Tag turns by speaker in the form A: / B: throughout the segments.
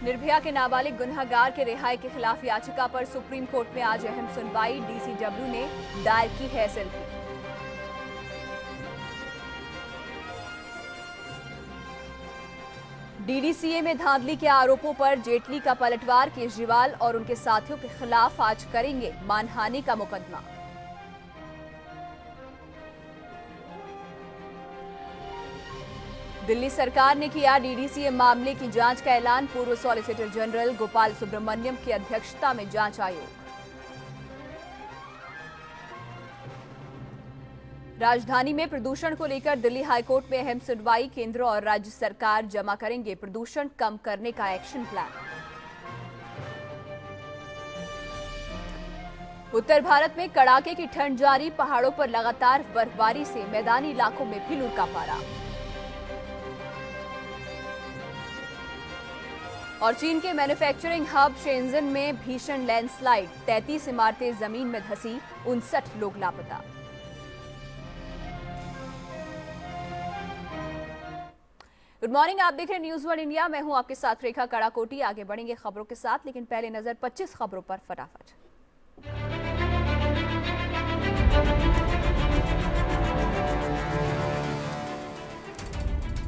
A: निर्भया के नाबालिग गुनहगार के रिहाई के खिलाफ याचिका पर सुप्रीम कोर्ट में आज अहम सुनवाई। डीसीडब्ल्यू ने दायर की है एसएलपी। डीडीसीए में धांधली के आरोपों पर जेटली का पलटवार। केजरीवाल और उनके साथियों के खिलाफ आज करेंगे मानहानि का मुकदमा। दिल्ली सरकार ने किया डीडीसीए मामले की जांच का ऐलान। पूर्व सॉलिसिटर जनरल गोपाल सुब्रमण्यम की अध्यक्षता में जांच आयोग। राजधानी में प्रदूषण को लेकर दिल्ली हाईकोर्ट में अहम सुनवाई। केंद्र और राज्य सरकार जमा करेंगे प्रदूषण कम करने का एक्शन प्लान। उत्तर भारत में कड़ाके की ठंड जारी। पहाड़ों पर लगातार बर्फबारी से मैदानी इलाकों में भी लुढ़का पारा। और चीन के मैन्युफैक्चरिंग हब शेंजन में भीषण लैंडस्लाइड। 33 इमारतें जमीन में धंसी। 59 लोग लापता। गुड मॉर्निंग, आप देख रहे हैं न्यूज वन इंडिया। मैं हूं आपके साथ रेखा कड़ाकोटी। आगे बढ़ेंगे खबरों के साथ, लेकिन पहले नजर 25 खबरों पर फटाफट।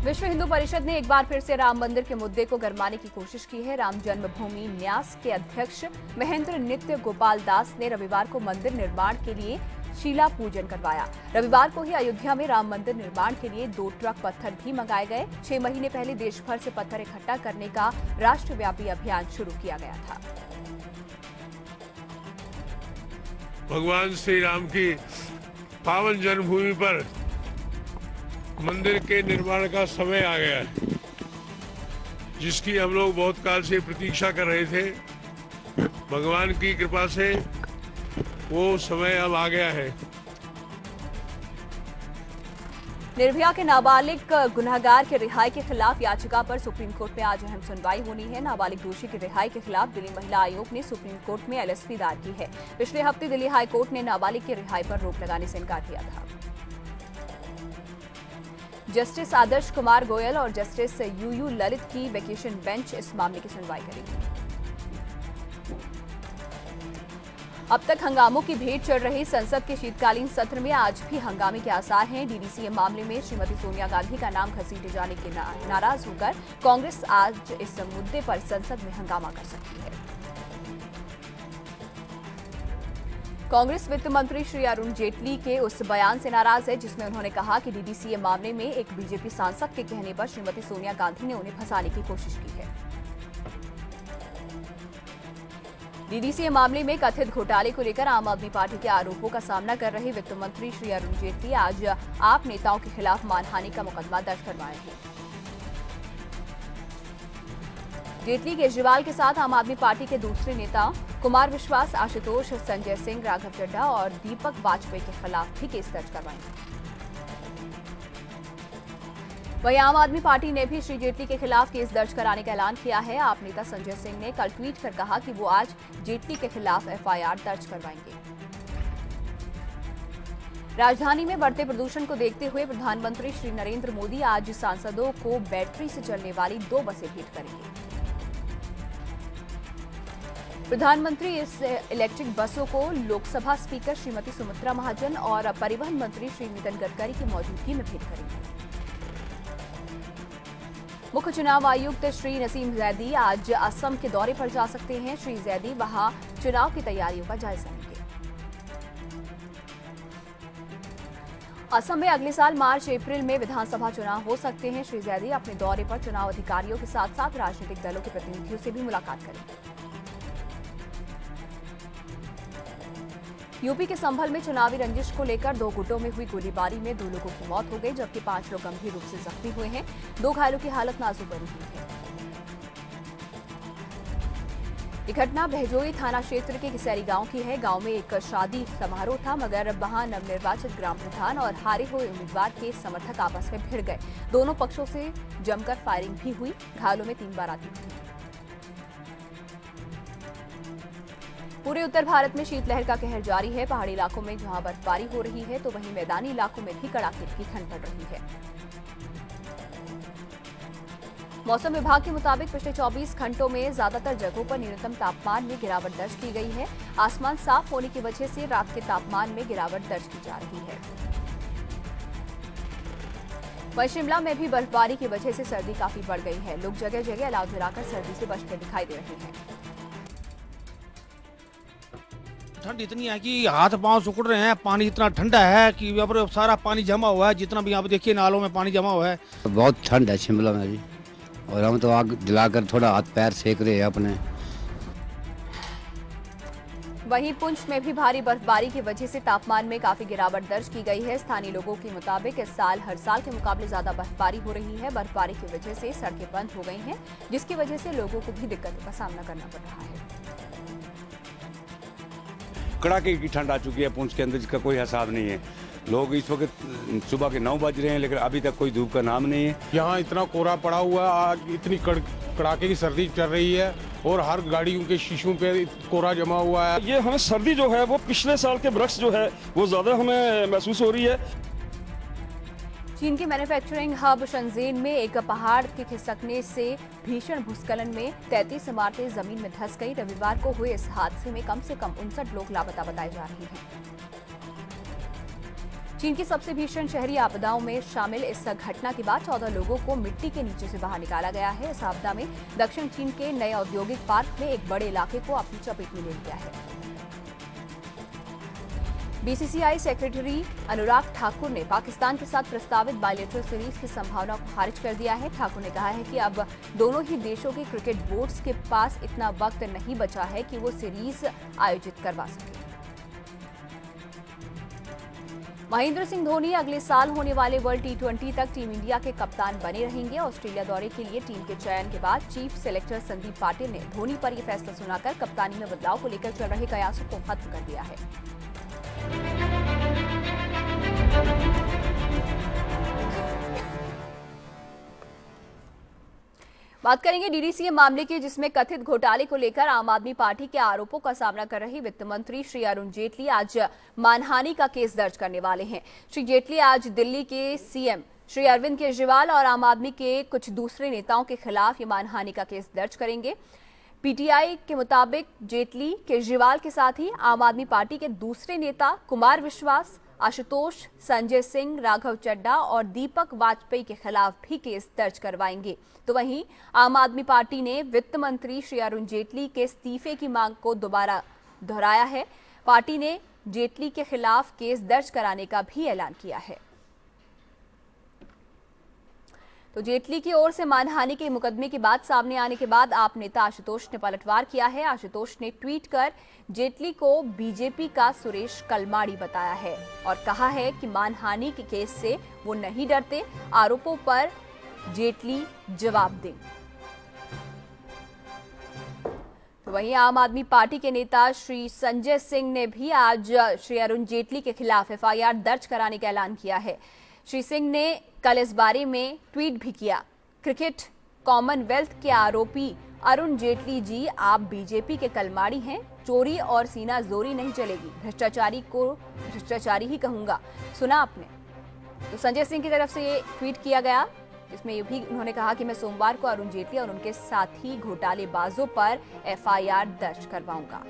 A: विश्व हिंदू परिषद ने एक बार फिर से राम मंदिर के मुद्दे को गरमाने की कोशिश की है। राम जन्मभूमि न्यास के अध्यक्ष महेंद्र नित्य गोपाल दास ने रविवार को मंदिर निर्माण के लिए शीला पूजन करवाया। रविवार को ही अयोध्या में राम मंदिर निर्माण के लिए 2 ट्रक पत्थर भी मंगाए गए। 6 महीने पहले देश भर से पत्थर इकट्ठा करने का राष्ट्रव्यापी अभियान शुरू किया गया था।
B: भगवान श्री राम की पावन जन्मभूमि पर मंदिर के निर्माण का समय आ गया है, जिसकी हम लोग बहुत काल से प्रतीक्षा कर रहे थे। भगवान की कृपा से वो समय अब आ गया है।
A: निर्भया के नाबालिग गुनहगार के रिहाई के खिलाफ याचिका पर सुप्रीम कोर्ट में आज अहम सुनवाई होनी है। नाबालिग दोषी की रिहाई के खिलाफ दिल्ली महिला आयोग ने सुप्रीम कोर्ट में एलएसपी दायर की है। पिछले हफ्ते दिल्ली हाई कोर्ट ने नाबालिग की रिहाई पर रोक लगाने से इनकार किया था। जस्टिस आदर्श कुमार गोयल और जस्टिस यूयू ललित की वेकेशन बेंच इस मामले की सुनवाई करेगी। अब तक हंगामों की भेंट चढ़ रही संसद के शीतकालीन सत्र में आज भी हंगामे के आसार हैं। डीडीसीए मामले में श्रीमती सोनिया गांधी का नाम घसीटे जाने के नाराज होकर कांग्रेस आज इस मुद्दे पर संसद में हंगामा कर सकती है। कांग्रेस वित्त मंत्री श्री अरुण जेटली के उस बयान से नाराज है जिसमें उन्होंने कहा कि डीडीसीए मामले में एक बीजेपी सांसद के कहने पर श्रीमती सोनिया गांधी ने उन्हें फंसाने की कोशिश की है। डीडीसीए मामले में कथित घोटाले को लेकर आम आदमी पार्टी के आरोपों का सामना कर रहे वित्त मंत्री श्री अरुण जेटली आज आप नेताओं के खिलाफ मानहानि का मुकदमा दर्ज करवाएंगे। जेटली केजरीवाल के साथ आम आदमी पार्टी के दूसरे नेता कुमार विश्वास, आशुतोष, संजय सिंह, राघव चड्ढा और दीपक वाजपेयी के खिलाफ भी केस दर्ज करवाएंगे। वहीं आम आदमी पार्टी ने भी श्री जेटली के खिलाफ केस दर्ज कराने का ऐलान किया है। आप नेता संजय सिंह ने कल ट्वीट कर कहा कि वो आज जेटली के खिलाफ एफआईआर दर्ज करवाएंगे। राजधानी में बढ़ते प्रदूषण को देखते हुए प्रधानमंत्री श्री नरेंद्र मोदी आज सांसदों को बैटरी से चलने वाली 2 बसें भेंट करेंगे। प्रधानमंत्री इस इलेक्ट्रिक बसों को लोकसभा स्पीकर श्रीमती सुमित्रा महाजन और परिवहन मंत्री श्री नितिन गडकरी की मौजूदगी में भेंट करेंगे। मुख्य चुनाव आयुक्त श्री नसीम जैदी आज असम के दौरे पर जा सकते हैं। श्री जैदी वहां चुनाव की तैयारियों का जायजा लेंगे। असम में अगले साल मार्च अप्रैल में विधानसभा चुनाव हो सकते हैं। श्री जैदी अपने दौरे पर चुनाव अधिकारियों के साथ साथ राजनीतिक दलों के प्रतिनिधियों से भी मुलाकात करेंगे। यूपी के संभल में चुनावी रंजिश को लेकर 2 गुटों में हुई गोलीबारी में 2 लोगों की मौत हो गई, जबकि 5 लोग गंभीर रूप से जख्मी हुए हैं। 2 घायलों की हालत नाजुक बनी हुई है। ये घटना बहजोई थाना क्षेत्र के किसैरी गांव की है। गांव में एक शादी समारोह था, मगर वहां नवनिर्वाचित ग्राम प्रधान और हारे हुए उम्मीदवार के समर्थक आपस में भिड़ गए। दोनों पक्षों से जमकर फायरिंग भी हुई। घायलों में 3 बाराती थे। पूरे उत्तर भारत में शीतलहर का कहर जारी है। पहाड़ी इलाकों में जहां बर्फबारी हो रही है, तो वहीं मैदानी इलाकों में भी कड़ाके की ठंड पड़ रही है। मौसम विभाग के मुताबिक पिछले 24 घंटों में ज्यादातर जगहों पर न्यूनतम तापमान में गिरावट दर्ज की गई है। आसमान साफ होने की वजह से रात के तापमान में गिरावट दर्ज की जा रही है। वहीं शिमला में भी बर्फबारी की वजह से सर्दी काफी बढ़ गई है। लोग जगह जगह अलाव जलाकर सर्दी से बचते दिखाई दे रहे हैं।
C: ठंड इतनी है कि हाथ पांव सिकुड़ रहे हैं। पानी इतना ठंडा है कि यहाँ पर सारा पानी जमा हुआ है। जितना भी यहाँ पे देखिए नालों में पानी जमा हुआ है।
D: बहुत ठंड है शिमला में जी, और हम तो आग जलाकर थोड़ा हाथ पैर सेक रहे हैं अपने।
A: वहीं पुंछ में भी भारी बर्फबारी की वजह से तापमान में काफी गिरावट दर्ज की गई है। स्थानीय लोगों के मुताबिक इस साल हर साल के मुकाबले ज्यादा बर्फबारी हो रही है। बर्फबारी की वजह से सड़कें बंद हो गई हैं, जिसकी वजह से लोगों को भी दिक्कतों का सामना करना पड़ रहा है।
E: कड़ाके की ठंड आ चुकी है पुंछ के अंदर, जिसका कोई हिसाब नहीं है। लोग इस वक्त सुबह के 9 बज रहे हैं, लेकिन अभी तक कोई धूप का नाम नहीं है।
F: यहाँ इतना कोहरा पड़ा हुआ है, आज इतनी कड़ाके की सर्दी चल रही है और हर गाड़ियों के शीशों पे कोहरा जमा हुआ है।
G: ये हमें सर्दी जो है वो पिछले साल के बरक्स जो है वो ज्यादा हमें महसूस हो रही है।
A: चीन के मैन्युफैक्चरिंग हब शंजेन में एक पहाड़ के खिसकने से भीषण भूस्खलन में 33 इमारतें जमीन में धंस गई। रविवार को हुए इस हादसे में कम से कम 59 लोग लापता बताए जा रहे हैं। चीन की सबसे भीषण शहरी आपदाओं में शामिल इस घटना के बाद 14 लोगों को मिट्टी के नीचे से बाहर निकाला गया है। इस आपदा में दक्षिण चीन के नए औद्योगिक पार्क में एक बड़े इलाके को अपनी चपेट में ले लिया है। बीसीसीआई सेक्रेटरी अनुराग ठाकुर ने पाकिस्तान के साथ प्रस्तावित बायलैटरल सीरीज की संभावना को खारिज कर दिया है। ठाकुर ने कहा है कि अब दोनों ही देशों के क्रिकेट बोर्ड्स के पास इतना वक्त नहीं बचा है कि वो सीरीज आयोजित करवा सके। महेंद्र सिंह धोनी अगले साल होने वाले वर्ल्ड टी20 तक टीम इंडिया के कप्तान बने रहेंगे। ऑस्ट्रेलिया दौरे के लिए टीम के चयन के बाद चीफ सेलेक्टर संदीप पाटिल ने धोनी पर यह फैसला सुनाकर कप्तानी में बदलाव को लेकर चल रहे कयासों को खत्म कर दिया है। बात करेंगे डीडीसीए मामले की, जिसमें कथित घोटाले को लेकर आम आदमी पार्टी के आरोपों का सामना कर रहे वित्त मंत्री श्री अरुण जेटली आज मानहानि का केस दर्ज करने वाले हैं। श्री जेटली आज दिल्ली के सीएम श्री अरविंद केजरीवाल और आम आदमी के कुछ दूसरे नेताओं के खिलाफ ये मानहानि का केस दर्ज करेंगे। पीटीआई के मुताबिक जेटली केजरीवाल के साथ ही आम आदमी पार्टी के दूसरे नेता कुमार विश्वास, आशुतोष, संजय सिंह, राघव चड्ढा और दीपक वाजपेयी के खिलाफ भी केस दर्ज करवाएंगे। तो वहीं आम आदमी पार्टी ने वित्त मंत्री श्री अरुण जेटली के इस्तीफे की मांग को दोबारा दोहराया है। पार्टी ने जेटली के खिलाफ केस दर्ज कराने का भी ऐलान किया है। तो जेटली की ओर से मानहानि के मुकदमे की बात सामने आने के बाद आप नेता आशुतोष ने पलटवार किया है। आशुतोष ने ट्वीट कर जेटली को बीजेपी का सुरेश कलमाड़ी बताया है और कहा है कि मानहानि के केस से वो नहीं डरते, आरोपों पर जेटली जवाब दें। तो वहीं आम आदमी पार्टी के नेता श्री संजय सिंह ने भी आज श्री अरुण जेटली के खिलाफ एफआईआर दर्ज कराने का ऐलान किया है। श्री सिंह ने कल इस बारे में ट्वीट भी किया। क्रिकेट कॉमनवेल्थ के आरोपी अरुण जेटली जी, आप बीजेपी के कलमाड़ी हैं। चोरी और सीना जोरी नहीं चलेगी, भ्रष्टाचारी को भ्रष्टाचारी ही कहूंगा। सुना आपने? तो संजय सिंह की तरफ से ये ट्वीट किया गया, जिसमें ये भी उन्होंने कहा कि मैं सोमवार को अरुण जेटली और उनके साथी घोटालेबाजों पर एफआईआर दर्ज करवाऊंगा।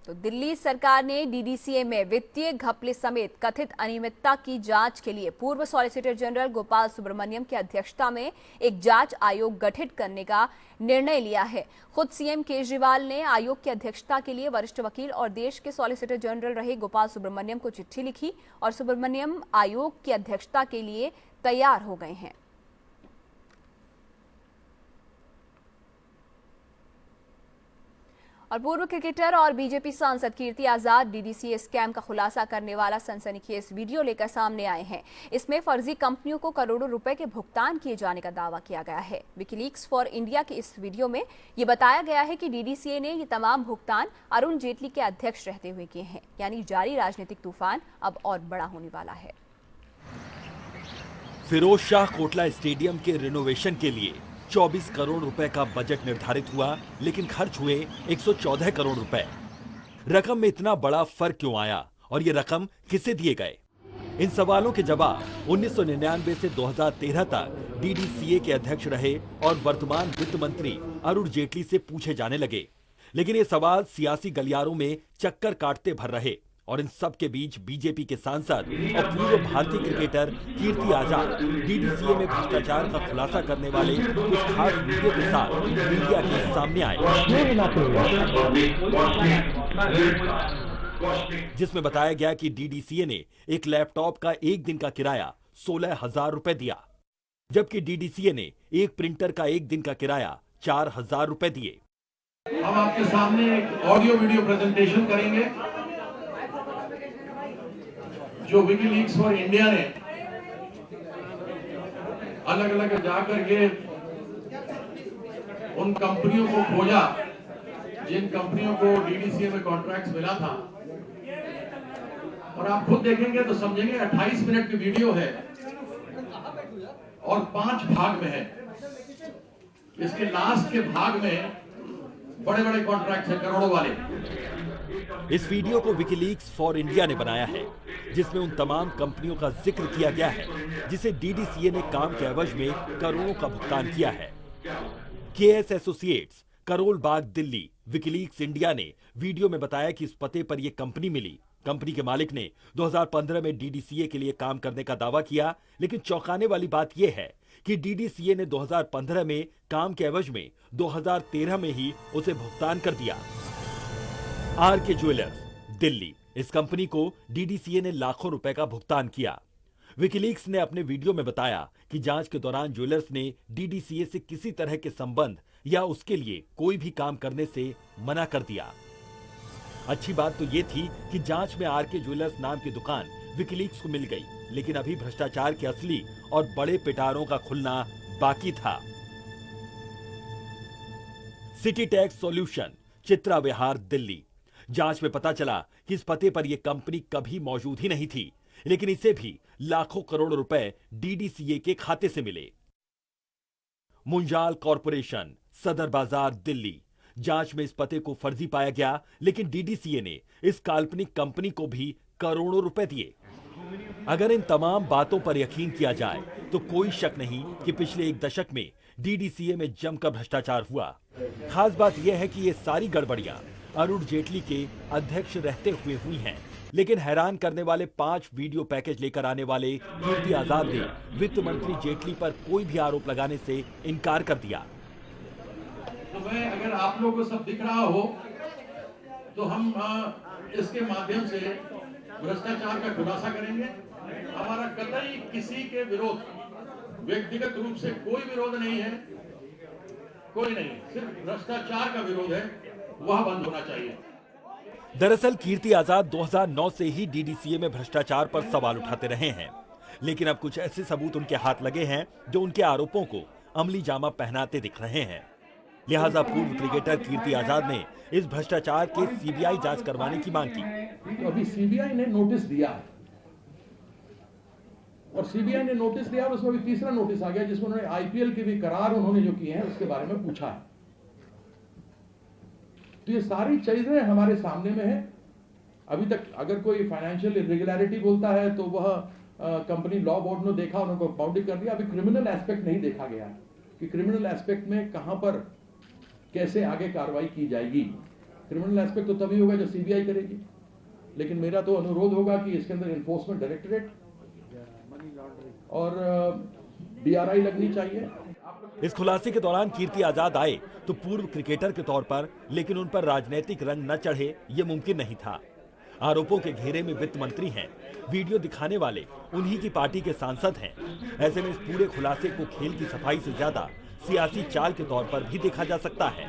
A: तो दिल्ली सरकार ने डीडीसीए में वित्तीय घपले समेत कथित अनियमितता की जांच के लिए पूर्व सॉलिसिटर जनरल गोपाल सुब्रमण्यम की अध्यक्षता में एक जांच आयोग गठित करने का निर्णय लिया है। खुद सीएम केजरीवाल ने आयोग की अध्यक्षता के लिए वरिष्ठ वकील और देश के सॉलिसिटर जनरल रहे गोपाल सुब्रमण्यम को चिट्ठी लिखी और सुब्रमण्यम आयोग की अध्यक्षता के लिए तैयार हो गए हैं। और पूर्व क्रिकेटर और बीजेपी सांसद कीर्ति आजाद डीडीसीए स्कैम का खुलासा करने वाला सनसनीखेज वीडियो लेकर सामने आए हैं। इसमें फर्जी कंपनियों को करोड़ों रुपए के भुगतान किए जाने का दावा किया गया है। विकीलीक्स फॉर इंडिया के इस वीडियो में ये बताया गया है कि डीडीसीए ने ये तमाम भुगतान अरुण जेटली के अध्यक्ष रहते हुए किए हैं। यानी जारी राजनीतिक तूफान अब और बड़ा होने वाला है।
H: फिरोज शाह कोटला स्टेडियम के रिनोवेशन के लिए 24 करोड़ रुपए का बजट निर्धारित हुआ, लेकिन खर्च हुए 114 करोड़ रुपए। रकम में इतना बड़ा फर्क क्यों आया और ये रकम किसे दिए गए? इन सवालों के जवाब 1999 से 2013 तक डीडीसीए के अध्यक्ष रहे और वर्तमान वित्त मंत्री अरुण जेटली से पूछे जाने लगे। लेकिन ये सवाल सियासी गलियारों में चक्कर काटते भर रहे और इन सब के बीच बीजेपी के सांसद और पूर्व भारतीय क्रिकेटर कीर्ति आजाद डीडीसीए में भ्रष्टाचार का खुलासा करने वाले कुछ खास वीडियो के साथ मीडिया के सामने आए, जिसमें बताया गया कि डीडीसीए ने एक लैपटॉप का एक दिन का किराया 16,000 रुपए दिया, जबकि डीडीसीए ने एक प्रिंटर का एक दिन का किराया 4,000 रुपए दिए।
I: हम आपके सामने एक ऑडियो वीडियो प्रेजेंटेशन करेंगे जो विकीलीक्स फॉर इंडिया ने अलग अलग जाकर के उन कंपनियों को खोजा जिन कंपनियों को डीडीसीए में कॉन्ट्रैक्ट्स मिला था, और आप खुद देखेंगे तो समझेंगे 28 मिनट की वीडियो है और 5 भाग में है। इसके लास्ट के भाग में बड़े बड़े कॉन्ट्रैक्ट्स हैं, करोड़ों वाले।
H: इस वीडियो को विकीलीक्स फॉर इंडिया ने बनाया है, जिसमें उन तमाम कंपनियों का जिक्र किया गया है जिसे डीडीसीए ने काम के एवज में करोड़ों का भुगतान किया है। KS associates, Karol Bagh, Delhi. WikiLeaks India ने वीडियो में बताया कि इस पते पर यह कंपनी मिली। कंपनी के मालिक ने 2015 में डीडीसीए के लिए काम करने का दावा किया, लेकिन चौंकाने वाली बात यह है कि डीडीसीए ने 2015 में काम के एवज में 2013 में ही उसे भुगतान कर दिया। RK jewellers, Delhi. इस कंपनी को डीडीसीए ने लाखों रुपए का भुगतान किया। विकीलीक्स ने अपने वीडियो में बताया कि जांच के दौरान ज्वेलर्स ने डीडीसीए से किसी तरह के संबंध या उसके लिए कोई भी काम करने से मना कर दिया। अच्छी बात तो ये थी कि जांच में आरके ज्वेलर्स नाम की दुकान विकीलीक्स को मिल गई, लेकिन अभी भ्रष्टाचार के असली और बड़े पिटारों का खुलना बाकी था। सिटी टैक्स सॉल्यूशन, चित्रा विहार, दिल्ली। जांच में पता चला कि इस पते पर यह कंपनी कभी मौजूद ही नहीं थी, लेकिन इसे भी लाखों करोड़ रुपए डीडीसीए के खाते से मिले। मुंजाल कॉरपोरेशन, सदर बाजार, दिल्ली। जांच में इस पते को फर्जी पाया गया, लेकिन डीडीसीए ने इस काल्पनिक कंपनी को भी करोड़ों रुपए दिए। अगर इन तमाम बातों पर यकीन किया जाए तो कोई शक नहीं कि पिछले एक दशक में डीडीसीए में जमकर भ्रष्टाचार हुआ। खास बात यह है कि ये सारी गड़बड़ियां अरुण जेटली के अध्यक्ष रहते हुए हुई हैं, लेकिन हैरान करने वाले 5 वीडियो पैकेज लेकर आने वाले कीर्ति आजाद ने वित्त मंत्री जेटली पर कोई भी आरोप लगाने से इनकार कर दिया।
I: तो मैं, अगर आप लोगों को सब दिख रहा हो तो हम इसके माध्यम से भ्रष्टाचार का खुलासा करेंगे। हमारा कतई किसी के विरोध, व्यक्तिगत रूप से कोई विरोध नहीं है, कोई नहीं, सिर्फ भ्रष्टाचार का विरोध है, वह बंद होना चाहिए।
H: दरअसल कीर्ति आजाद 2009 से ही डीडीसीए में भ्रष्टाचार पर सवाल उठाते रहे हैं, लेकिन अब कुछ ऐसे सबूत उनके हाथ लगे हैं जो उनके आरोपों को अमली जामा पहनाते दिख रहे हैं। लिहाजा पूर्व क्रिकेटर कीर्ति आजाद ने इस भ्रष्टाचार के सीबीआई जांच करवाने की मांग की।
I: तो अभी सीबीआई ने नोटिस दिया और सीबीआई ने नोटिस दिया, उसमें भी तीसरा नोटिस आ गया जिसमें उन्होंने आईपीएल के भी करार उन्होंने जो किए हैं उसके बारे में पूछा है। तो ये सारी चीजें हमारे सामने में है। अभी तक अगर कोई फाइनेंशियल इरेगुलरिटी बोलता है तो वह कंपनी लॉ बोर्ड ने देखा, उनको बाउंड्री कर दिया। अभी क्रिमिनल एस्पेक्ट नहीं देखा गया कि क्रिमिनल एस्पेक्ट में कहां पर कैसे आगे कार्रवाई की जाएगी। क्रिमिनल एस्पेक्ट तो तभी होगा जब सीबीआई करेगी, लेकिन मेरा तो अनुरोध होगा कि इसके अंदर एनफोर्समेंट डायरेक्टरेट और डीआरआई लगनी चाहिए।
H: इस खुलासे के दौरान कीर्ति आजाद आए तो पूर्व क्रिकेटर के तौर पर, लेकिन उन पर राजनीतिक रंग न चढ़े ये मुमकिन नहीं था। आरोपों के घेरे में वित्त मंत्री हैं, वीडियो दिखाने वाले उन्हीं की पार्टी के सांसद हैं। ऐसे में इस पूरे खुलासे को खेल की सफाई से ज्यादा सियासी चाल के तौर पर भी देखा जा सकता है,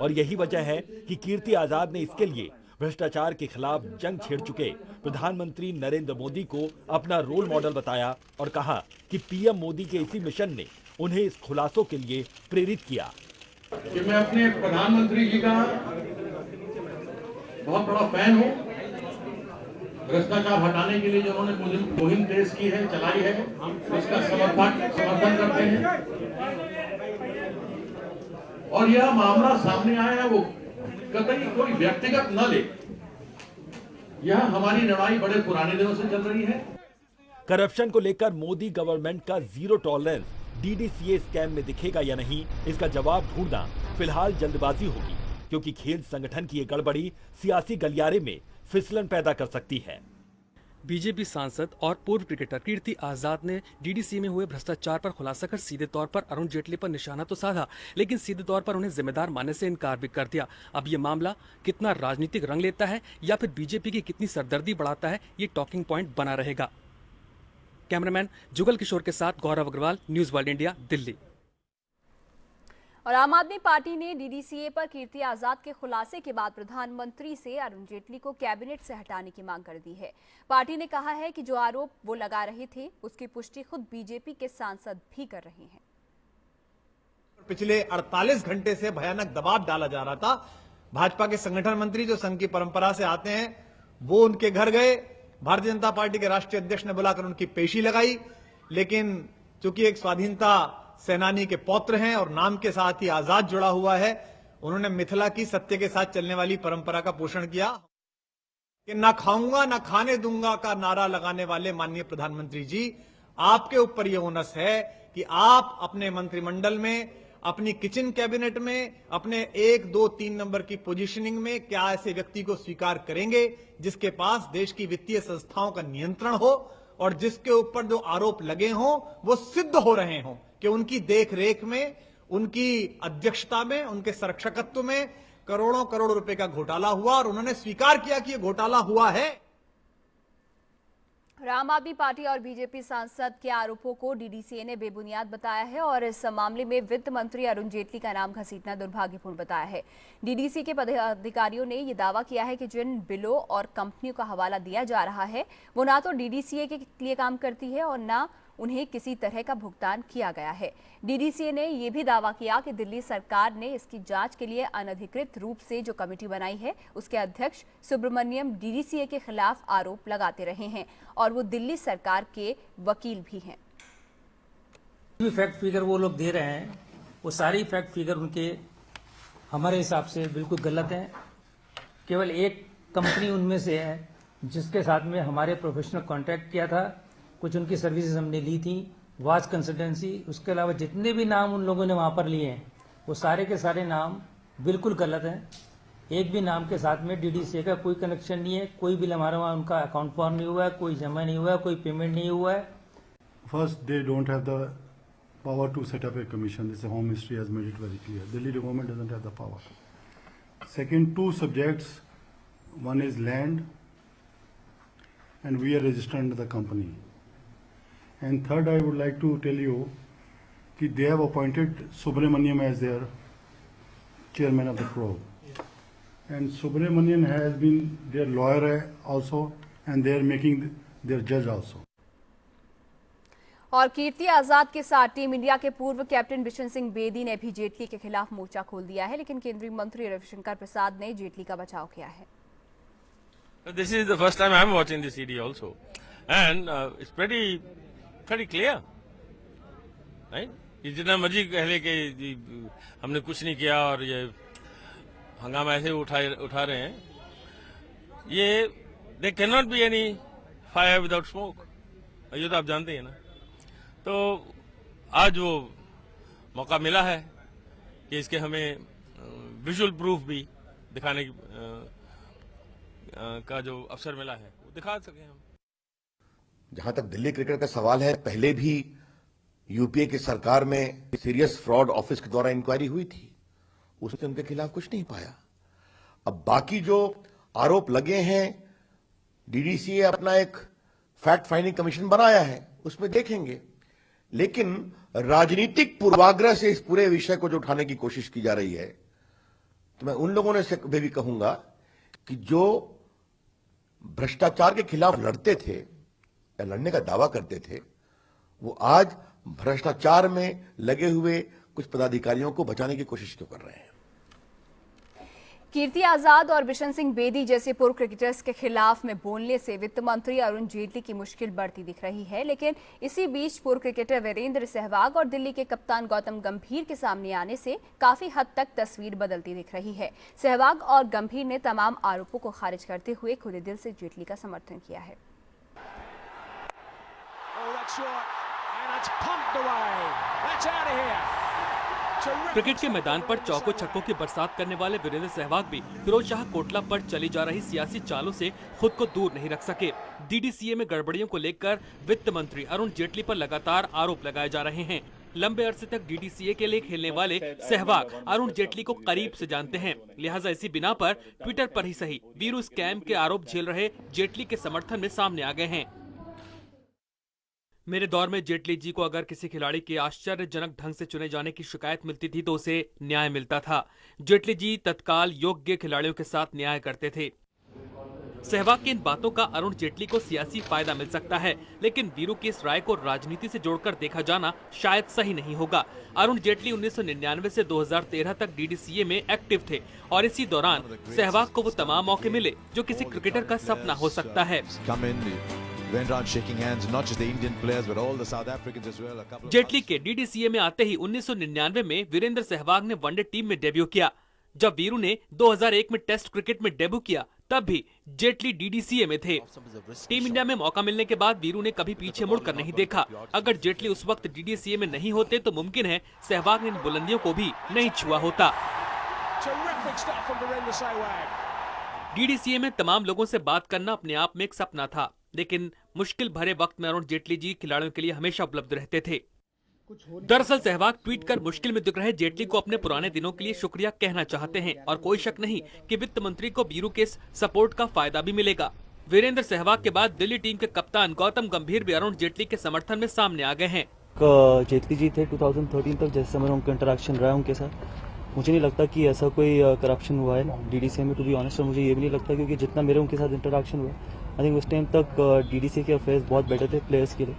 H: और यही वजह है कि कीर्ति आजाद ने इसके लिए भ्रष्टाचार के खिलाफ जंग छेड़ चुके प्रधानमंत्री नरेंद्र मोदी को अपना रोल मॉडल बताया और कहा कि पीएम मोदी के इसी मिशन ने उन्हें इस खुलासों के लिए प्रेरित किया।
I: कि मैं अपने प्रधानमंत्री जी का बहुत बड़ा फैन हूं। भ्रष्टाचार हटाने के लिए जो उन्होंने मुहिम तेज की है, चलाई है, उसका समर्थन करते हैं। और यह मामला सामने आया है, वो कतई कोई व्यक्तिगत न ले। यह हमारी लड़ाई बड़े पुराने दिनों से चल रही है।
H: करप्शन को लेकर मोदी गवर्नमेंट का जीरो टॉलरेंस डीडीसीए स्कैम में दिखेगा या नहीं, इसका जवाब ढूंढना फिलहाल जल्दबाजी होगी, क्योंकि खेल संगठन की ये गड़बड़ी सियासी गलियारे में फिसलन पैदा कर सकती है।
J: बीजेपी सांसद और पूर्व क्रिकेटर कीर्ति आजाद ने डीडीसी में हुए भ्रष्टाचार पर खुलासा कर सीधे तौर पर अरुण जेटली पर निशाना तो साधा, लेकिन सीधे तौर पर उन्हें जिम्मेदार मानने से इनकार भी कर दिया। अब ये मामला कितना राजनीतिक रंग लेता है या फिर बीजेपी की कितनी सरदर्दी बढ़ाता है, ये टॉकिंग पॉइंट बना रहेगा। कैमरामैन जुगल किशोर के साथ Gaurav Agarwal, news world India, Delhi.
A: और आम आदमी पार्टी ने डीडीसीए पर कीर्ति आजाद के खुलासे के बाद प्रधानमंत्री से अरुण जेटली को कैबिनेट से हटाने की मांग कर दी है। पार्टी ने कहा है कि जो आरोप वो लगा रहे थे उसकी पुष्टि खुद बीजेपी के सांसद भी कर रहे हैं।
K: पिछले 48 घंटे से भयानक दबाव डाला जा रहा था। भाजपा के संगठन मंत्री जो संघ की परंपरा से आते हैं वो उनके घर गए, भारतीय जनता पार्टी के राष्ट्रीय अध्यक्ष ने बुलाकर उनकी पेशी लगाई, लेकिन चूंकि एक स्वाधीनता सेनानी के पौत्र हैं और नाम के साथ ही आजाद जुड़ा हुआ है, उन्होंने मिथिला की सत्य के साथ चलने वाली परंपरा का पोषण किया कि ना खाऊंगा ना खाने दूंगा का नारा लगाने वाले माननीय प्रधानमंत्री जी, आपके ऊपर यह ओनस है कि आप अपने मंत्रिमंडल में, अपनी किचन कैबिनेट में, अपने 1, 2, 3 नंबर की पोजीशनिंग में क्या ऐसे व्यक्ति को स्वीकार करेंगे जिसके पास देश की वित्तीय संस्थाओं का नियंत्रण हो और जिसके ऊपर जो आरोप लगे हों वो सिद्ध हो रहे हों कि उनकी देखरेख में, उनकी अध्यक्षता में, उनके संरक्षकत्व में करोड़ों करोड़ रुपए का घोटाला हुआ और उन्होंने स्वीकार किया कि यह घोटाला हुआ है।
A: आम आदमी पार्टी और बीजेपी सांसद के आरोपों को डीडीसीए ने बेबुनियाद बताया है और इस मामले में वित्त मंत्री अरुण जेटली का नाम घसीटना दुर्भाग्यपूर्ण बताया है। डीडीसी के पदाधिकारियों ने यह दावा किया है कि जिन बिलों और कंपनियों का हवाला दिया जा रहा है वो ना तो डीडीसीए के लिए काम करती है और ना उन्हें किसी तरह का भुगतान किया गया है। डीडीसीए ने यह भी दावा किया कि दिल्ली सरकार ने इसकी जांच के लिए अनधिकृत रूप से जो कमेटी बनाई है उसके अध्यक्ष सुब्रमण्यम डीडीसीए के खिलाफ आरोप लगाते रहे हैं और वो दिल्ली सरकार के वकील भी हैं।
L: जो फैक्ट फिगर वो लोग दे रहे हैं वो सारी फैक्ट फिगर उनके हमारे हिसाब से बिल्कुल गलत हैं। केवल एक कंपनी उनमें से है जिसके साथ में हमारे प्रोफेशनल कॉन्ट्रैक्ट किया था, कुछ उनकी सर्विसेज हमने ली थी, वाज कंसल्टेंसी। उसके अलावा जितने भी नाम उन लोगों ने वहां पर लिए हैं वो सारे के सारे नाम बिल्कुल गलत हैं। एक भी नाम के साथ में डीडीसीए का कोई कनेक्शन नहीं है, कोई बिल हमारा वहाँ उनका अकाउंट फॉर्म नहीं हुआ है, कोई जमा नहीं हुआ है, कोई पेमेंट नहीं हुआ है।
M: First, they don't have the power to set up a commission. This Home Ministry has made it very clear. Delhi government doesn't have the power. Second, 2 subjects. One is land, and we are registered under the company. And third, I would like to tell you that they have appointed Subramaniam as their chairman of the probe. And Subramaniam has been their lawyer also, and they are making their judge also.
A: और कीर्ति आजाद के साथ team India के पूर्व captain Bishan Singh Bedi ने भी जेटली के खिलाफ मोर्चा खोल दिया है, लेकिन केंद्रीय मंत्री रविशंकर प्रसाद ने जेटली का बचाव किया है।
N: This is the first time I am watching the CD also, and it's pretty clear, right? जितना मर्जी कह ले कि हमने कुछ नहीं किया और ये हंगामा ऐसे उठा रहे हैं, ये there cannot be any fire without smoke. ये तो आप जानते हैं ना। तो आज वो मौका मिला है कि इसके हमें विजुअल प्रूफ भी दिखाने का जो अवसर मिला है वो दिखा सके हम।
O: जहां तक दिल्ली क्रिकेट का सवाल है, पहले भी यूपीए की सरकार में सीरियस फ्रॉड ऑफिस के द्वारा इंक्वायरी हुई थी, उसने उनके खिलाफ कुछ नहीं पाया। अब बाकी जो आरोप लगे हैं, डीडीसीए अपना एक फैक्ट फाइंडिंग कमीशन बनाया है, उसमें देखेंगे, लेकिन राजनीतिक पूर्वाग्रह से इस पूरे विषय को जो उठाने की कोशिश की जा रही है, तो मैं उन लोगों ने से भी कहूंगा कि जो भ्रष्टाचार के खिलाफ लड़ते थे या लड़ने का दावा करते थे, वो आज भ्रष्टाचार में लगे हुए कुछ पदाधिकारियों को बचाने की कोशिश क्यों कर रहे हैं।
A: कीर्ति आजाद और बिशन सिंह बेदी जैसे पूर्व क्रिकेटर्स के खिलाफ में बोलने से वित्त मंत्री अरुण जेटली की मुश्किल बढ़ती दिख रही है, लेकिन इसी बीच पूर्व क्रिकेटर वीरेंद्र सहवाग और दिल्ली के कप्तान गौतम गंभीर के सामने आने से काफी हद तक तस्वीर बदलती दिख रही है। सहवाग और गंभीर ने तमाम आरोपों को खारिज करते हुए खुले दिल से जेटली का समर्थन किया है।
J: क्रिकेट के मैदान पर चौकों छक्कों की बरसात करने वाले वीरेंद्र सहवाग भी फिरोज शाह कोटला पर चली जा रही सियासी चालों से खुद को दूर नहीं रख सके। डीडीसीए में गड़बड़ियों को लेकर वित्त मंत्री अरुण जेटली पर लगातार आरोप लगाए जा रहे हैं। लंबे अरसे तक डीडीसीए के लिए खेलने वाले सहवाग अरुण जेटली को करीब से जानते हैं, लिहाजा इसी बिना पर ट्विटर पर ही सही वीरू स्कैम के आरोप झेल रहे जेटली के समर्थन में सामने आ गए हैं। मेरे दौर में जेटली जी को अगर किसी खिलाड़ी के आश्चर्यजनक ढंग से चुने जाने की शिकायत मिलती थी तो उसे न्याय मिलता था। जेटली जी तत्काल योग्य खिलाड़ियों के साथ न्याय करते थे। सहवाग की इन बातों का अरुण जेटली को सियासी फायदा मिल सकता है, लेकिन वीरू की इस राय को राजनीति से जोड़कर देखा जाना शायद सही नहीं होगा। अरुण जेटली 1999 से 2013 तक डीडीसीए में एक्टिव थे और इसी दौरान सहवाग को वो तमाम मौके मिले जो किसी क्रिकेटर का सपना हो सकता है। जेटली के डीडीसीए में आते ही 1999 में वीरेंद्र सहवाग ने वनडे टीम में डेब्यू किया। जब वीरू ने 2001 में टेस्ट क्रिकेट में डेब्यू किया तब भी जेटली डीडीसीए में थे। टीम इंडिया में मौका मिलने के बाद वीरू ने कभी पीछे मुड़कर नहीं देखा। अगर जेटली उस वक्त डीडीसीए में नहीं होते तो मुमकिन है सहवाग ने इन बुलंदियों को भी नहीं छुआ होता। डीडीसीए में तमाम लोगों से बात करना अपने आप में एक सपना था, लेकिन मुश्किल भरे वक्त में अरुण जेटली जी खिलाड़ियों के लिए हमेशा उपलब्ध रहते थे। दरअसल सहवाग ट्वीट कर मुश्किल में दिख रहे जेटली को अपने पुराने दिनों के लिए शुक्रिया कहना चाहते हैं और कोई शक नहीं कि वित्त मंत्री को वीरू के सपोर्ट का फायदा भी मिलेगा। वीरेंद्र सहवाग के बाद दिल्ली टीम के कप्तान गौतम गंभीर भी अरुण जेटली के समर्थन में सामने आ गए हैं।
P: जेटली जी थे 2013 तक, जैसे समय उनका इंटरेक्शन रहा उनके साथ, मुझे नहीं लगता कि ऐसा कोई करप्शन हुआ है डीडीसी में, टू बी ऑनेस्ट। और मुझे ये भी नहीं लगता, क्योंकि जितना मेरे उनके साथ इंटरेक्शन हुआ, आई थिंक उस टाइम तक डीडीसी के अफेयर्स बहुत बेटर थे प्लेयर्स के लिए।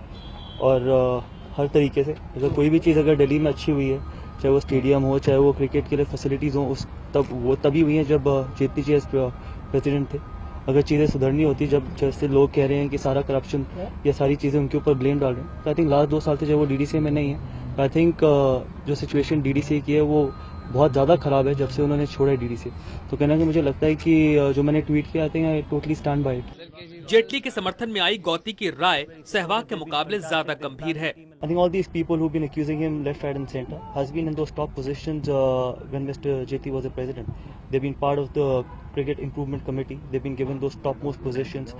P: और हर तरीके से अगर कोई भी चीज़ अगर दिल्ली में अच्छी हुई है, चाहे वो स्टेडियम हो, चाहे वो क्रिकेट के लिए फैसिलिटीज़ हो, वो तभी हुई हैं जब जेटली जी एज प्रेसिडेंट थे। अगर चीज़ें सुधरनी होती, जैसे लोग कह रहे हैं कि सारा करप्शन या सारी चीज़ें उनके ऊपर ब्लेम डाल रहे हैं, तो आई थिंक लास्ट 2 साल से जब वो डीडीसी में नहीं है, आई थिंक जो सिचुएशन डीडीसी की है वो बहुत ज़्यादा ख़राब है जब से उन्होंने छोड़ा है डीडीसी। तो कहना कि मुझे लगता है कि जो मैंने ट्वीट किया, I think I totally stand by it.
J: Jaitley के समर्थन में आई गौती की राय सहवाग के मुकाबले ज्यादा गंभीर है।
P: I think all these people who've been accusing him left, right, and center has been in those top positions when Mr. JT was the president. They've been part of the cricket improvement committee. They've been given those topmost positions,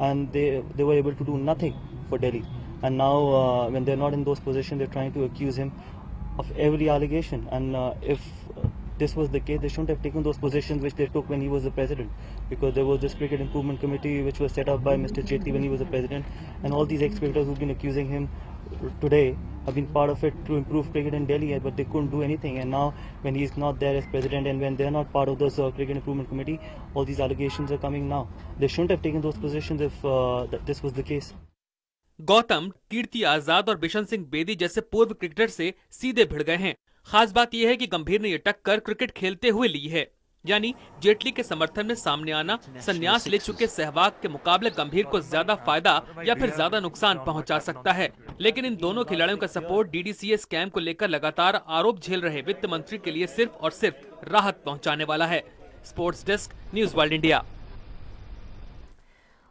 P: and they were able to do nothing for Delhi. And now, when they're not in those positions, they're trying to accuse him of every allegation. And if this was the case, they shouldn't have taken those positions which they took when he was the president, because there was this cricket improvement committee which was set up by Mr. Jetli when he was the president, and all these ex-cricketers who've been accusing him today have been part of it to improve cricket in Delhi, but they couldn't do anything. And now when he's not there as president and when they're not part of this cricket improvement committee, all these allegations are coming now. They shouldn't have taken those positions if this was the case.
J: Gautam, Kirti Azad और बिशन सिंह बेदी जैसे पूर्व cricketer से सीधे भिड़ गए हैं। खास बात यह है कि गंभीर ने ये टक्कर क्रिकेट खेलते हुए ली है, यानी जेटली के समर्थन में सामने आना संन्यास ले चुके सहवाग के मुकाबले गंभीर को ज्यादा फायदा या फिर ज्यादा नुकसान पहुंचा सकता है। लेकिन इन दोनों खिलाड़ियों का सपोर्ट डीडीसीए स्कैम को लेकर लगातार आरोप झेल रहे वित्त मंत्री के लिए सिर्फ और सिर्फ राहत पहुंचाने वाला है। Sports desk, news world India.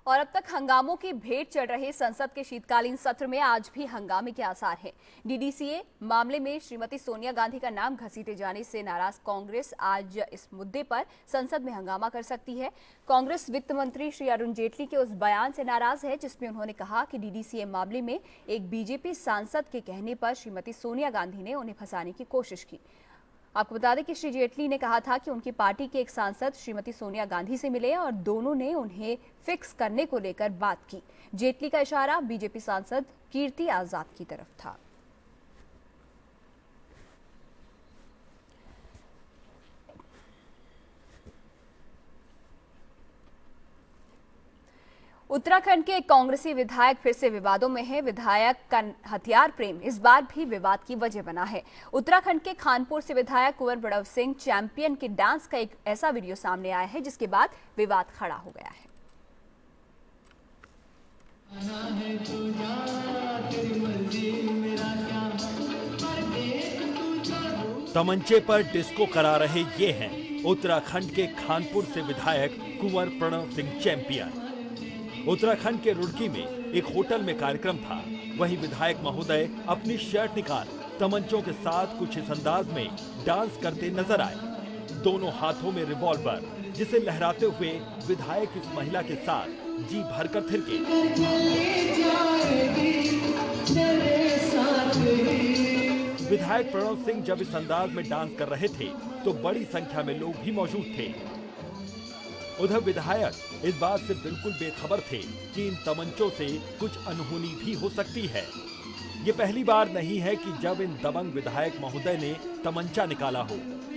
A: और अब तक हंगामों की भेंट चढ़ रहे संसद के शीतकालीन सत्र में आज भी हंगामे के आसार हैं। डीडीसीए मामले में श्रीमती सोनिया गांधी का नाम घसीटे जाने से नाराज कांग्रेस आज इस मुद्दे पर संसद में हंगामा कर सकती है। कांग्रेस वित्त मंत्री श्री अरुण जेटली के उस बयान से नाराज है जिसमें उन्होंने कहा कि डीडीसीए मामले में एक बीजेपी सांसद के कहने पर श्रीमती सोनिया गांधी ने उन्हें फंसाने की कोशिश की। आपको बता दें कि श्री जेटली ने कहा था कि उनकी पार्टी के एक सांसद श्रीमती सोनिया गांधी से मिले और दोनों ने उन्हें फिक्स करने को लेकर बात की। जेटली का इशारा बीजेपी सांसद कीर्ति आजाद की तरफ था। उत्तराखंड के एक कांग्रेसी विधायक फिर से विवादों में है। विधायक का हथियार प्रेम इस बार भी विवाद की वजह बना है। उत्तराखंड के खानपुर से विधायक कुंवर बड़व सिंह चैंपियन के डांस का एक ऐसा वीडियो सामने आया है जिसके बाद विवाद खड़ा हो गया है।
H: तमंचे पर डिस्को करा रहे ये हैं उत्तराखंड के खानपुर से विधायक कुंवर प्रणव सिंह चैंपियन। उत्तराखंड के रुड़की में एक होटल में कार्यक्रम था। वहीं विधायक महोदय अपनी शर्ट निकाल तमंचों के साथ कुछ इस अंदाज में डांस करते नजर आए। दोनों हाथों में रिवॉल्वर, जिसे लहराते हुए विधायक इस महिला के साथ जी भरकर थिरके। विधायक प्रणव सिंह जब इस अंदाज में डांस कर रहे थे तो बड़ी संख्या में लोग भी मौजूद थे। उधर विधायक इस बात से बिल्कुल बेखबर थे कि इन तमंचों से कुछ अनहोनी भी हो सकती है। ये पहली बार नहीं है कि जब इन दबंग विधायक महोदय ने तमंचा निकाला हो।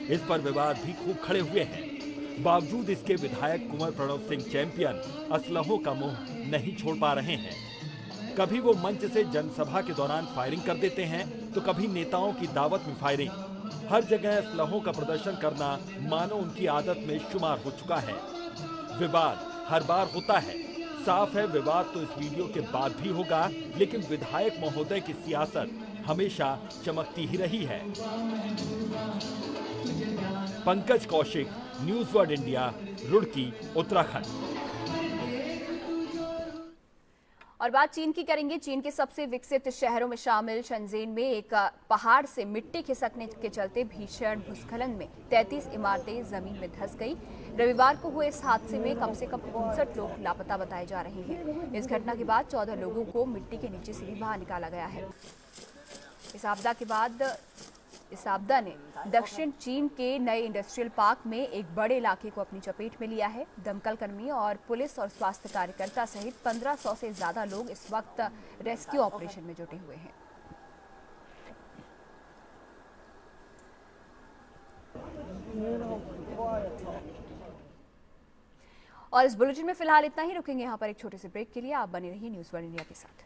H: इस पर विवाद भी खूब खड़े हुए हैं। बावजूद इसके विधायक कुंवर प्रणव सिंह चैंपियन असलहों का मुंह नहीं छोड़ पा रहे हैं। कभी वो मंच से जनसभा के दौरान फायरिंग कर देते हैं तो कभी नेताओं की दावत में फायरिंग। हर जगह असलहों का प्रदर्शन करना मानो उनकी आदत में शुमार हो चुका है। विवाद हर बार होता है। साफ है विवाद तो इस वीडियो के बाद भी होगा, लेकिन विधायक महोदय की सियासत हमेशा चमकती ही रही है। Pankaj Kaushik, news world India, Roorkee, Uttarakhand.
A: और बात चीन की करेंगे। चीन के सबसे विकसित शहरों में शामिल शंजेन में एक पहाड़ से मिट्टी खिसकने के चलते भीषण भूस्खलन में 33 इमारतें जमीन में धंस गई। रविवार को हुए इस हादसे में कम से कम 59 लोग लापता बताए जा रहे हैं। इस घटना के बाद 14 लोगों को मिट्टी के नीचे से भी बाहर निकाला गया है। इस आपदा ने दक्षिण चीन के नए इंडस्ट्रियल पार्क में एक बड़े इलाके को अपनी चपेट में लिया है। दमकल कर्मी और पुलिस और स्वास्थ्य कार्यकर्ता सहित 1500 से ज्यादा लोग इस वक्त रेस्क्यू ऑपरेशन में जुटे हुए हैं। और इस बुलेटिन में फिलहाल इतना ही। रुकेंगे यहाँ पर एक छोटे से ब्रेक के लिए। आप बने रहिए न्यूज वर्ल्ड इंडिया के साथ।